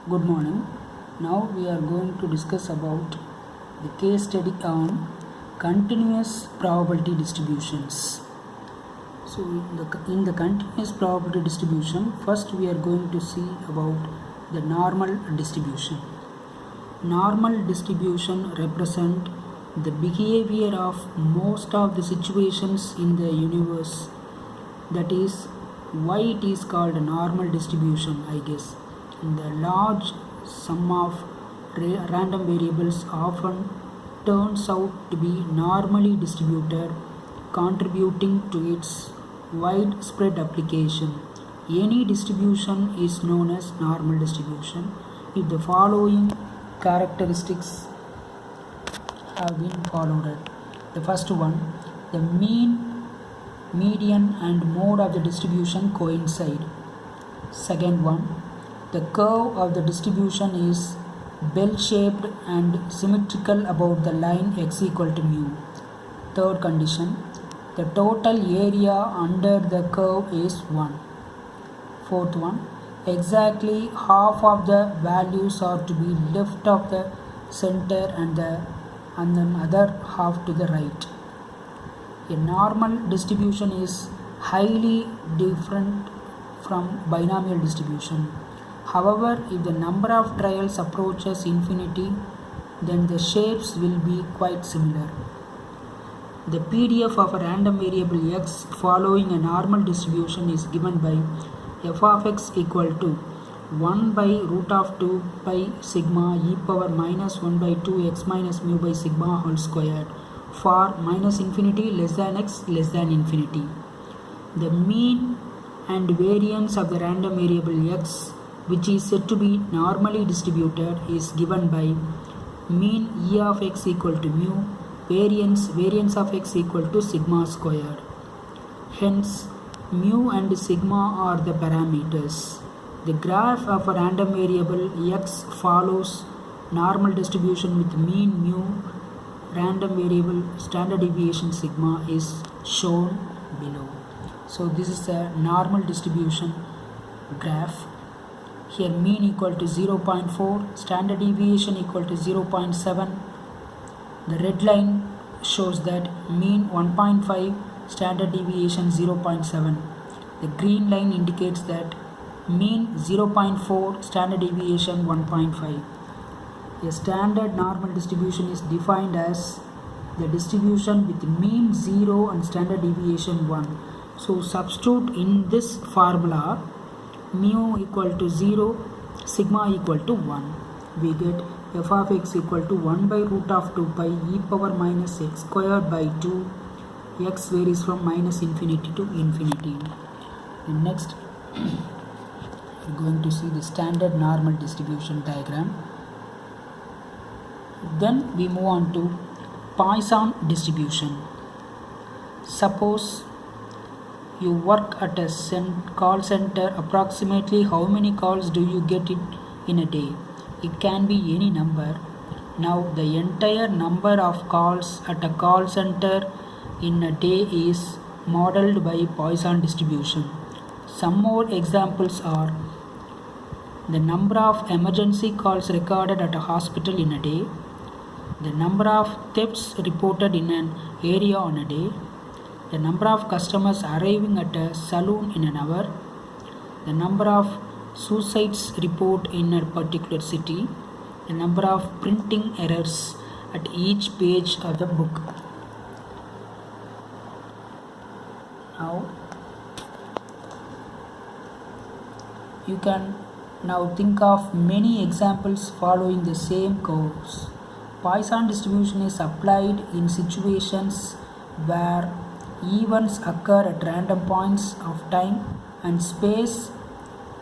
Good morning. Now we are going to discuss about the case study on continuous probability distributions. So in the continuous probability distribution, first we are going to see about the normal distribution. Normal distribution represent the behavior of most of the situations in the universe. That is why it is called a normal distribution, I guess. The large sum of random variables often turns out to be normally distributed, contributing to its widespread application. Any distribution is known as normal distribution if the following characteristics have been followed. The first one, the mean, median and mode of the distribution coincide. Second one, the curve of the distribution is bell-shaped and symmetrical about the line x equal to mu. Third condition, the total area under the curve is 1. Fourth one, exactly half of the values are to be left of the center and then other half to the right. A normal distribution is highly different from binomial distribution. However, if the number of trials approaches infinity, then the shapes will be quite similar. The PDF of a random variable x following a normal distribution is given by f of x equal to 1 by root of 2 pi sigma e power minus 1 by 2 x minus mu by sigma whole squared for minus infinity less than x less than infinity. The mean and variance of the random variable x, which is said to be normally distributed, is given by mean e of x equal to mu, variance of x equal to sigma squared. Hence, mu and sigma are the parameters. The graph of a random variable x follows normal distribution with mean mu, random variable standard deviation sigma is shown below. So this is a normal distribution graph. Here mean equal to 0.4, standard deviation equal to 0.7. The red line shows that mean 1.5, standard deviation 0.7. The green line indicates that mean 0.4, standard deviation 1.5. A standard normal distribution is defined as the distribution with mean 0 and standard deviation 1. So substitute in this formula mu equal to 0, sigma equal to 1. We get f of x equal to 1 by root of 2 pi e power minus x squared by 2. X varies from minus infinity to infinity. And next, we're going to see the standard normal distribution diagram. Then we move on to Poisson distribution. Suppose you work at a call center. Approximately how many calls do you get in a day? It can be any number. Now the entire number of calls at a call center in a day is modeled by Poisson distribution. Some more examples are the number of emergency calls recorded at a hospital in a day, the number of thefts reported in an area on a day, the number of customers arriving at a saloon in an hour, the number of suicides reported in a particular city, the number of printing errors at each page of the book. Now, you can now think of many examples following the same curves. Poisson distribution is applied in situations where events occur at random points of time and space,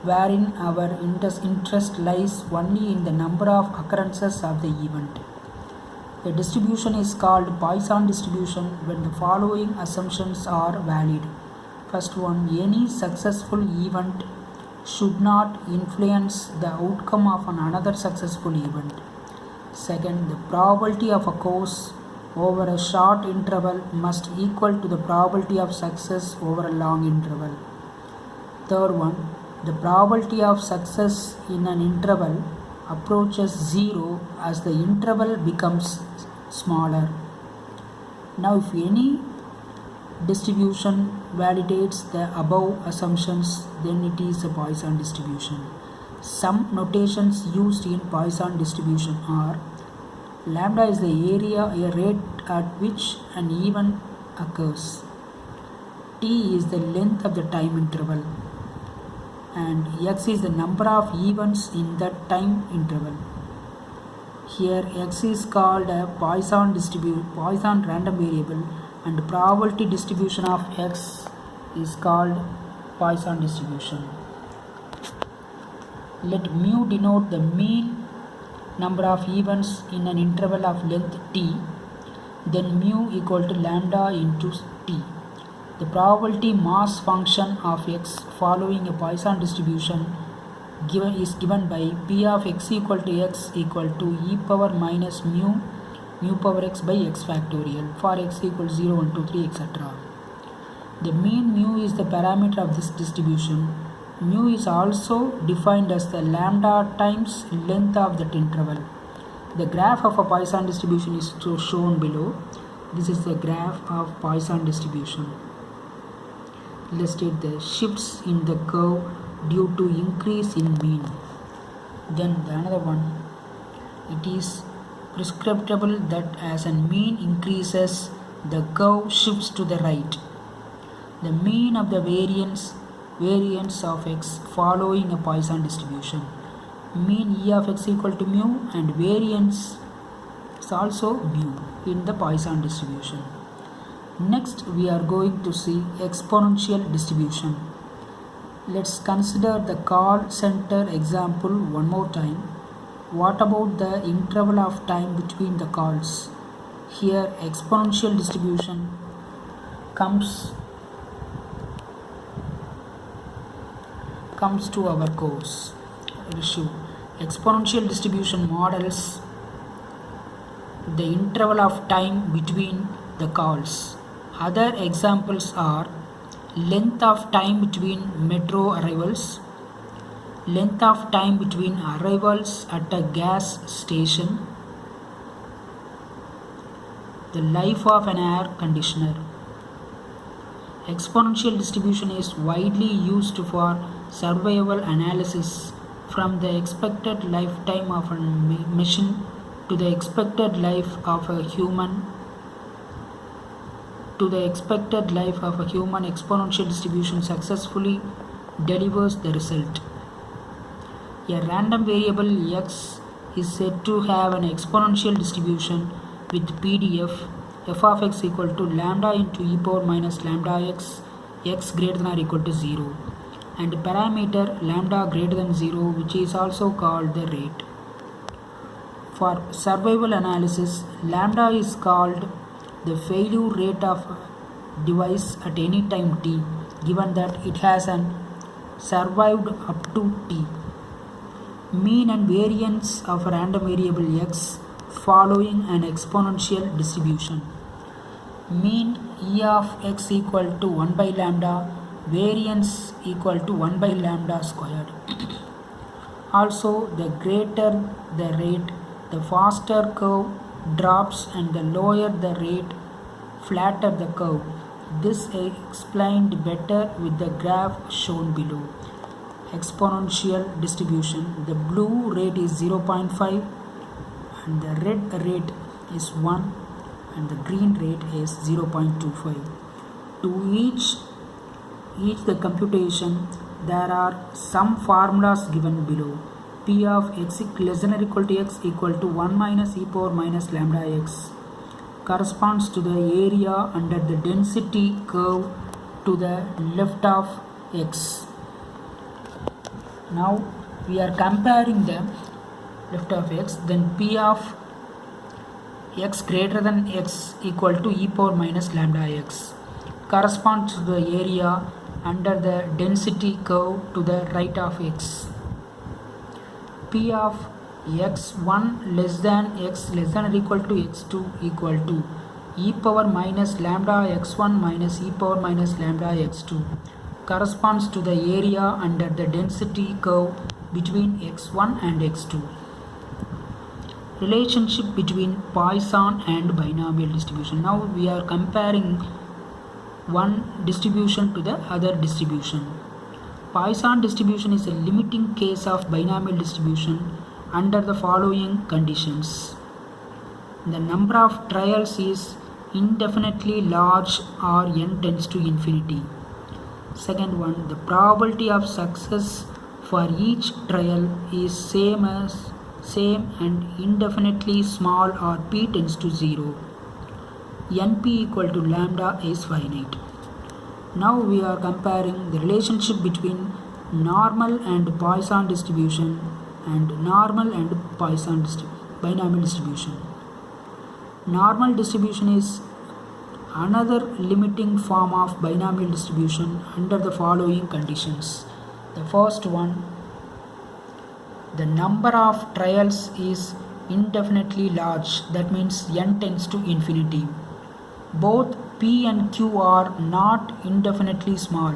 wherein our interest lies only in the number of occurrences of the event. A distribution is called Poisson distribution when the following assumptions are valid. First one, any successful event should not influence the outcome of another successful event. Second, the probability of a course over a short interval must equal to the probability of success over a long interval. Third one, The probability of success in an interval approaches zero as the interval becomes smaller. Now, if any distribution validates the above assumptions, then it is a Poisson distribution. Some notations used in Poisson distribution are: lambda is the area, a rate at which an event occurs. T is the length of the time interval, and x is the number of events in that time interval. Here x is called a Poisson random variable, and probability distribution of x is called Poisson distribution. Let mu denote the mean number of events in an interval of length t, then mu equal to lambda into t. The probability mass function of x following a Poisson distribution is given by p of x equal to e power minus mu power x by x factorial for x equals 0, 1, 2, 3, etc. The mean mu is the parameter of this distribution. Mu is also defined as the lambda times length of that interval. The graph of a Poisson distribution is shown below. This is the graph of Poisson distribution. Illustrate the shifts in the curve due to increase in mean. Then the another one, it is prescriptible that as a mean increases, the curve shifts to the right. The mean of the variance of x following a Poisson distribution. Mean E of x equal to mu, and variance is also mu in the Poisson distribution. Next, we are going to see exponential distribution. Let's consider the call center example one more time. What about the interval of time between the calls? Here, exponential distribution comes to our course issue. Exponential distribution models the interval of time between the calls. Other examples are length of time between metro arrivals, length of time between arrivals at a gas station, the life of an air conditioner. Exponential distribution is widely used for survival analysis, from the expected lifetime of a machine to the expected life of a human. Exponential distribution successfully delivers the result. A random variable x is said to have an exponential distribution with PDF f of x equal to lambda into e power minus lambda x greater than or equal to 0, and parameter lambda greater than 0, which is also called the rate. For survival analysis, lambda is called the failure rate of a device at any time t, given that it has survived up to t. Mean and variance of a random variable x following an exponential distribution. Mean E of x equal to 1 by lambda, variance equal to 1 by lambda squared. Also, the greater the rate, the faster curve drops, and the lower the rate, flatter the curve. This is explained better with the graph shown below. Exponential distribution. The blue rate is 0.5, and the red rate is 1, and the green rate is 0.25. To each the computation, there are some formulas given below. P of x less than or equal to x equal to 1 minus e power minus lambda x corresponds to the area under the density curve to the left of x. Now we are comparing the left of x, then P of x greater than x equal to e power minus lambda x corresponds to the area under the density curve to the right of x. P of x1 less than or equal to x2 equal to e power minus lambda x1 minus e power minus lambda x2 corresponds to the area under the density curve between x1 and x2. Relationship between Poisson and binomial distribution. Now we are comparing one distribution to the other distribution. Poisson distribution is a limiting case of binomial distribution under the following conditions. The number of trials is indefinitely large or n tends to infinity. Second one, the probability of success for each trial is same and indefinitely small or p tends to 0. np equal to lambda is finite. Now we are comparing the relationship between normal and Poisson distribution and normal and Poisson binomial distribution. Normal distribution is another limiting form of binomial distribution under the following conditions. The first one, the number of trials is indefinitely large, that means n tends to infinity. Both p and q are not indefinitely small.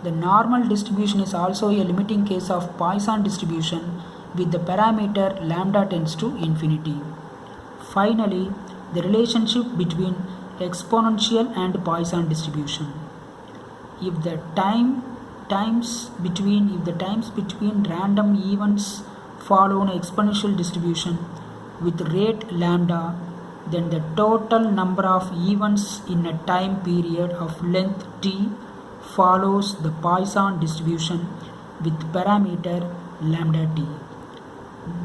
The normal distribution is also a limiting case of Poisson distribution with the parameter lambda tends to infinity. Finally, the relationship between exponential and Poisson distribution. If the times between random events follow an exponential distribution with rate lambda, then the total number of events in a time period of length t follows the Poisson distribution with parameter lambda t.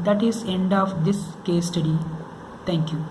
That is end of this case study. Thank you.